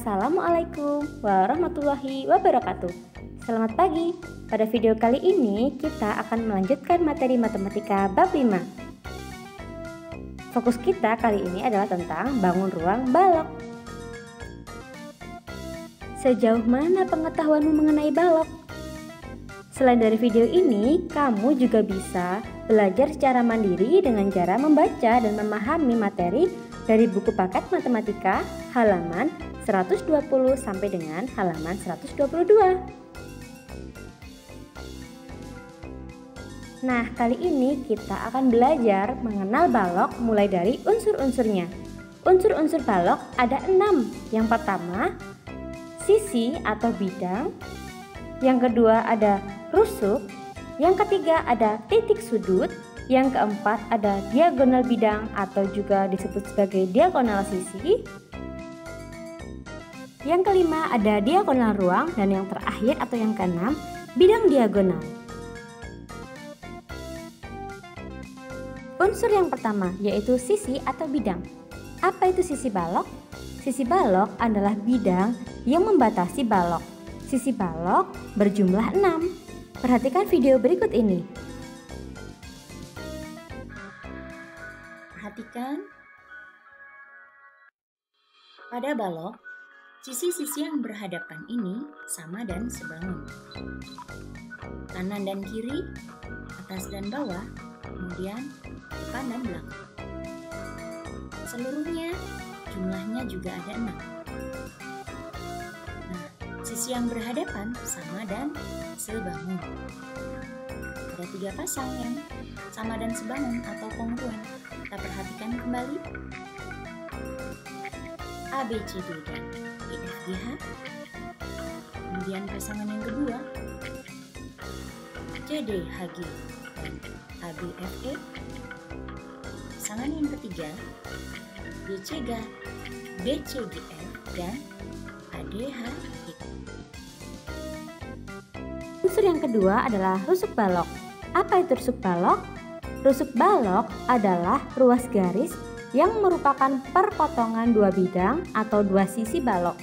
Assalamualaikum warahmatullahi wabarakatuh. Selamat pagi. Pada video kali ini kita akan melanjutkan materi matematika bab 5. Fokus kita kali ini adalah tentang bangun ruang balok. Sejauh mana pengetahuanmu mengenai balok? Selain dari video ini, kamu juga bisa belajar secara mandiri dengan cara membaca dan memahami materi dari buku paket matematika halaman 120 sampai dengan halaman 122. Nah, kali ini kita akan belajar mengenal balok mulai dari unsur-unsurnya. Unsur-unsur balok ada 6. Yang pertama, sisi atau bidang. Yang kedua ada rusuk. Yang ketiga ada titik sudut. Yang keempat ada diagonal bidang atau juga disebut sebagai diagonal sisi. Yang kelima ada diagonal ruang, dan yang terakhir atau yang keenam bidang diagonal. Unsur yang pertama yaitu sisi atau bidang. Apa itu sisi balok? Sisi balok adalah bidang yang membatasi balok. Sisi balok berjumlah 6. Perhatikan video berikut ini. Perhatikan, pada balok, sisi-sisi yang berhadapan ini sama dan sebangun. Kanan dan kiri, atas dan bawah, kemudian depan dan belakang. Seluruhnya jumlahnya juga ada 6. Nah, sisi yang berhadapan sama dan sebangun. Ada 3 pasang yang sama dan sebangun atau kongruen. Kita perhatikan kembali. A, B, C, D, dan E, F, G, H. Kemudian pasangan yang kedua, C, D, H, G, dan A, B, F, E. Pasangan yang ketiga, B, C, G, B, C, G, F, dan A, D, H, E. Unsur yang kedua adalah rusuk balok. Apa itu rusuk balok? Rusuk balok adalah ruas garis yang merupakan perpotongan dua bidang atau dua sisi balok.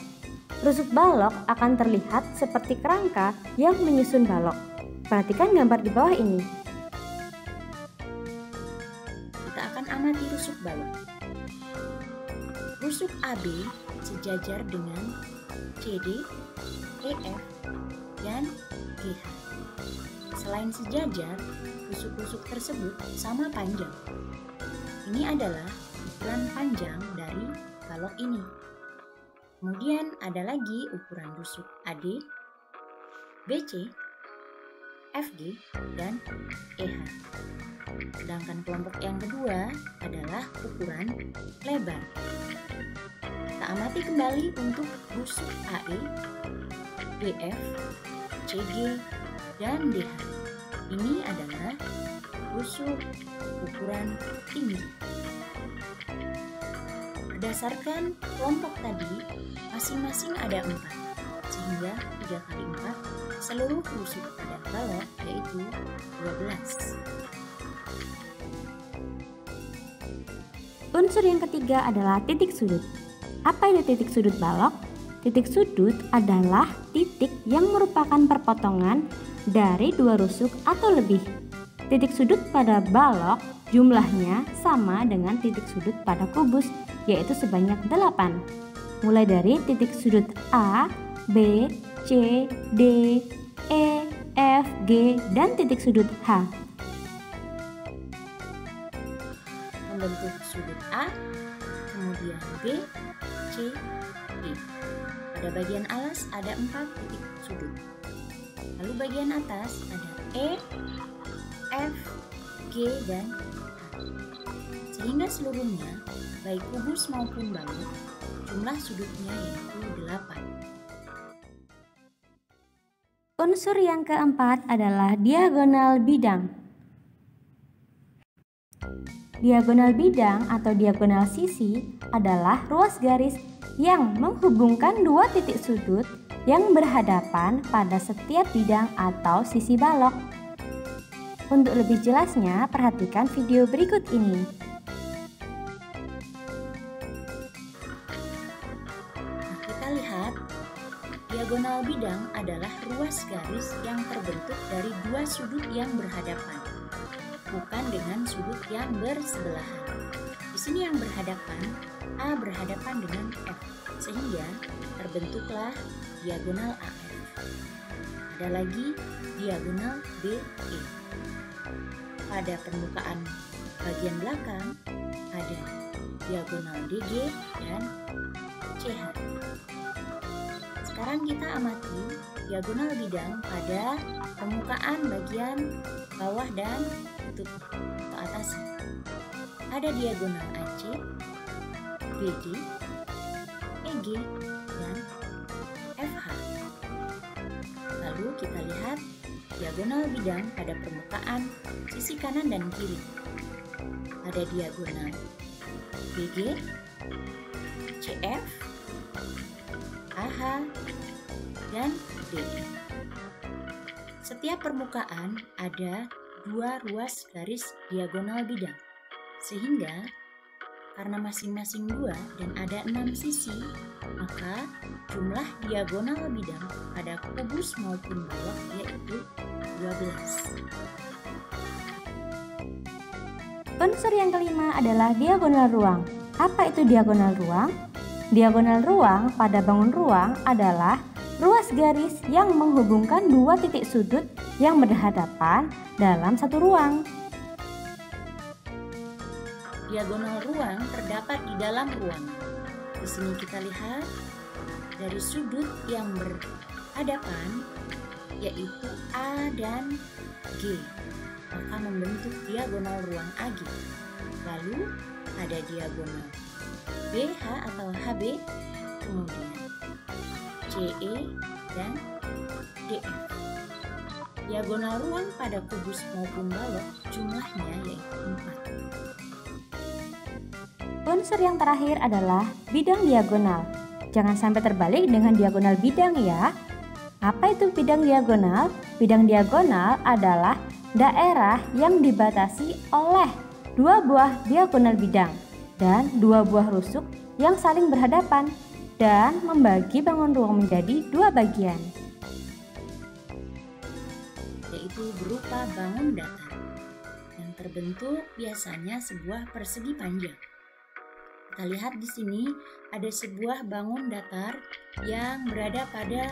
Rusuk balok akan terlihat seperti kerangka yang menyusun balok. Perhatikan gambar di bawah ini. Kita akan amati rusuk balok. Rusuk AB sejajar dengan CD, EF, dan GH. Selain sejajar, rusuk-rusuk tersebut sama panjang. Ini adalah ukuran panjang dari balok ini. Kemudian ada lagi ukuran rusuk AD, BC, FG, dan EH. Sedangkan kelompok yang kedua adalah ukuran lebar. Kita amati kembali untuk rusuk AE, BF, CG, dan DH. Ini adalah rusuk ukuran tinggi. Berdasarkan kelompok tadi, masing-masing ada 4, sehingga 3 kali 4 seluruh rusuk pada balok yaitu 12. Unsur yang ketiga adalah titik sudut. Apa itu titik sudut balok? Titik sudut adalah titik yang merupakan perpotongan dari dua rusuk atau lebih. Titik sudut pada balok jumlahnya sama dengan titik sudut pada kubus, yaitu sebanyak 8. Mulai dari titik sudut A, B, C, D, E, F, G, dan titik sudut H. Membentuk sudut A, kemudian B, C, D. Pada bagian alas ada 4 titik sudut. Lalu bagian atas ada E, F, G, dan H. Sehingga seluruhnya, baik kubus maupun balok, jumlah sudutnya yaitu 8. Unsur yang keempat adalah diagonal bidang. Diagonal bidang atau diagonal sisi adalah ruas garis yang menghubungkan dua titik sudut yang berhadapan pada setiap bidang atau sisi balok. Untuk lebih jelasnya, perhatikan video berikut ini. Nah, kita lihat Diagonal bidang adalah ruas garis yang terbentuk dari dua sudut yang berhadapan, bukan dengan sudut yang bersebelahan. Di sini yang berhadapan, A berhadapan dengan F, sehingga terbentuklah diagonal AF. Ada lagi diagonal DE. Pada permukaan bagian belakang ada diagonal DG dan CH. Sekarang kita amati diagonal bidang pada permukaan bagian bawah dan kutub atau atas. Ada diagonal AC, BD, EG, dan FH. Lalu kita lihat diagonal bidang pada permukaan sisi kanan dan kiri. Ada diagonal BG, CF, AH, dan DE. Setiap permukaan ada dua ruas garis diagonal bidang, sehingga karena masing-masing 2 dan ada 6 sisi, maka jumlah diagonal bidang pada kubus maupun balok yaitu 12. Unsur yang kelima adalah diagonal ruang. Apa itu diagonal ruang? Diagonal ruang pada bangun ruang adalah ruas garis yang menghubungkan dua titik sudut yang berhadapan dalam satu ruang. Diagonal ruang terdapat di dalam ruangan. Di sini kita lihat dari sudut yang berhadapan yaitu A dan G, maka membentuk diagonal ruang AG. Lalu ada diagonal BH atau HB, kemudian CE dan DF. Diagonal ruang pada kubus maupun balok jumlahnya yaitu 4. Unsur yang terakhir adalah bidang diagonal. Jangan sampai terbalik dengan diagonal bidang ya. Apa itu bidang diagonal? Bidang diagonal adalah daerah yang dibatasi oleh dua buah diagonal bidang dan dua buah rusuk yang saling berhadapan dan membagi bangun ruang menjadi dua bagian, yaitu berupa bangun datar yang terbentuk biasanya sebuah persegi panjang. Kita lihat di sini ada sebuah bangun datar yang berada pada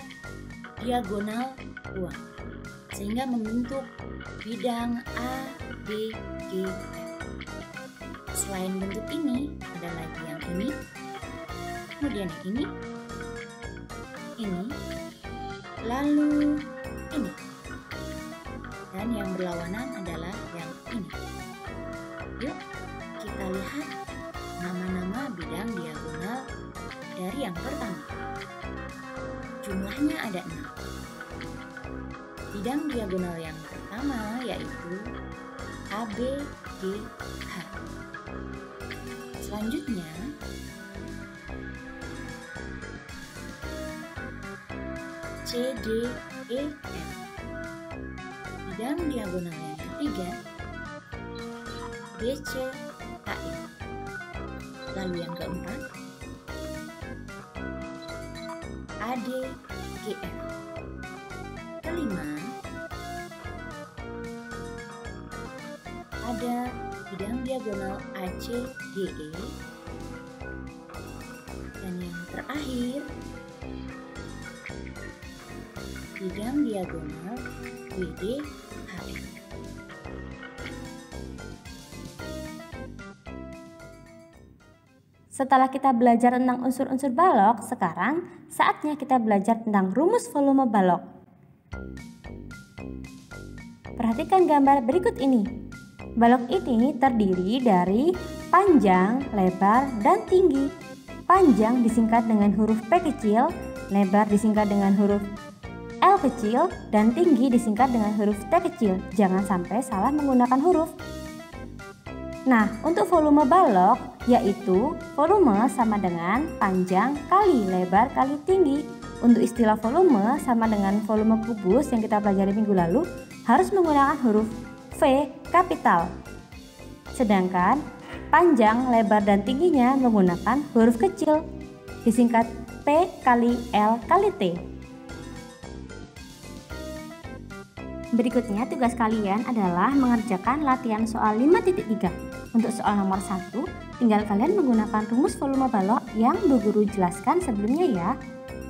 diagonal ruang sehingga membentuk bidang A, B, G, F. Selain bentuk ini, ada lagi yang ini, kemudian yang ini, lalu ini, dan yang berlawanan adalah yang ini. Yuk, kita lihat nama-nama bidang diagonal dari yang pertama. Jumlahnya ada 6. Bidang diagonal yang pertama yaitu ABGH. Selanjutnya, CDEF. Bidang diagonal yang ketiga BCKE. Lalu yang keempat ADGF. Kelima ada bidang diagonal ACGE. Dan yang terakhir bidang diagonal WDHF. Setelah kita belajar tentang unsur-unsur balok, sekarang saatnya kita belajar tentang rumus volume balok. Perhatikan gambar berikut ini. Balok ini terdiri dari panjang, lebar, dan tinggi. Panjang disingkat dengan huruf P kecil, lebar disingkat dengan huruf L kecil, dan tinggi disingkat dengan huruf T kecil. Jangan sampai salah menggunakan huruf. Nah, untuk volume balok, yaitu volume sama dengan panjang kali lebar kali tinggi. Untuk istilah volume sama dengan volume kubus yang kita pelajari minggu lalu, harus menggunakan huruf V kapital. Sedangkan panjang, lebar, dan tingginya menggunakan huruf kecil, disingkat P kali L kali T. Berikutnya tugas kalian adalah mengerjakan latihan soal 5.3. Untuk soal nomor 1, tinggal kalian menggunakan rumus volume balok yang Bu Guru jelaskan sebelumnya ya.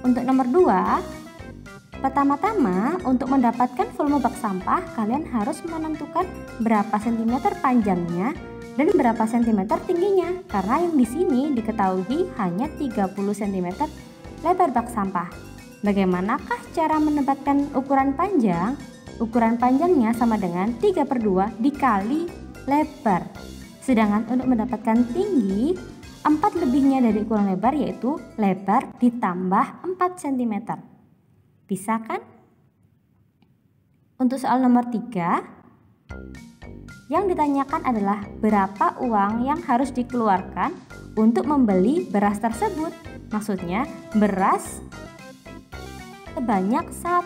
Untuk nomor 2, pertama-tama untuk mendapatkan volume bak sampah, kalian harus menentukan berapa sentimeter panjangnya dan berapa sentimeter tingginya. Karena yang di sini diketahui hanya 30 cm lebar bak sampah. Bagaimanakah cara mendapatkan ukuran panjang? Ukuran panjangnya sama dengan 3/2 dikali lebar. Sedangkan untuk mendapatkan tinggi, 4 lebihnya dari ukuran lebar, yaitu lebar ditambah 4 cm. Bisa kan? Untuk soal nomor 3, yang ditanyakan adalah berapa uang yang harus dikeluarkan untuk membeli beras tersebut. Maksudnya beras sebanyak 1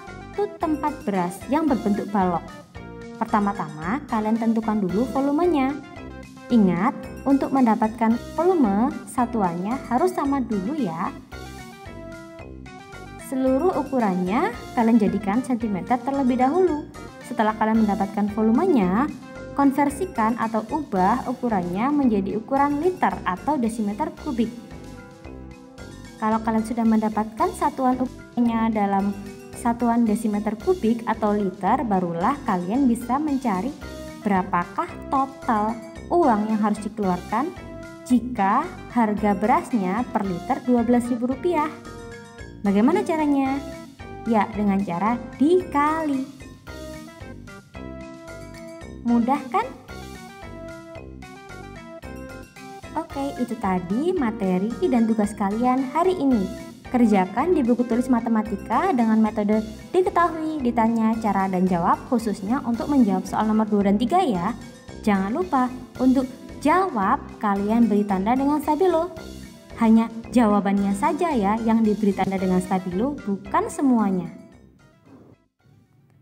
tempat beras yang berbentuk balok. Pertama-tama kalian tentukan dulu volumenya. Ingat, untuk mendapatkan volume satuannya harus sama dulu ya. Seluruh ukurannya kalian jadikan cm terlebih dahulu. Setelah kalian mendapatkan volumenya, konversikan atau ubah ukurannya menjadi ukuran liter atau desimeter kubik. Kalau kalian sudah mendapatkan satuan ukurannya dalam satuan desimeter kubik atau liter, barulah kalian bisa mencari berapakah total uang yang harus dikeluarkan jika harga berasnya per liter Rp12.000. Bagaimana caranya? Ya, dengan cara dikali. Mudah kan? Oke, itu tadi materi dan tugas kalian hari ini. Kerjakan di buku tulis matematika dengan metode diketahui, ditanya, cara, dan jawab, khususnya untuk menjawab soal nomor 2 dan 3 ya. Jangan lupa, untuk jawab kalian beri tanda dengan stabilo. Hanya jawabannya saja ya yang diberi tanda dengan stabilo, bukan semuanya.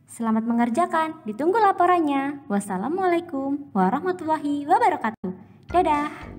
Selamat mengerjakan, ditunggu laporannya. Wassalamualaikum warahmatullahi wabarakatuh. Dadah.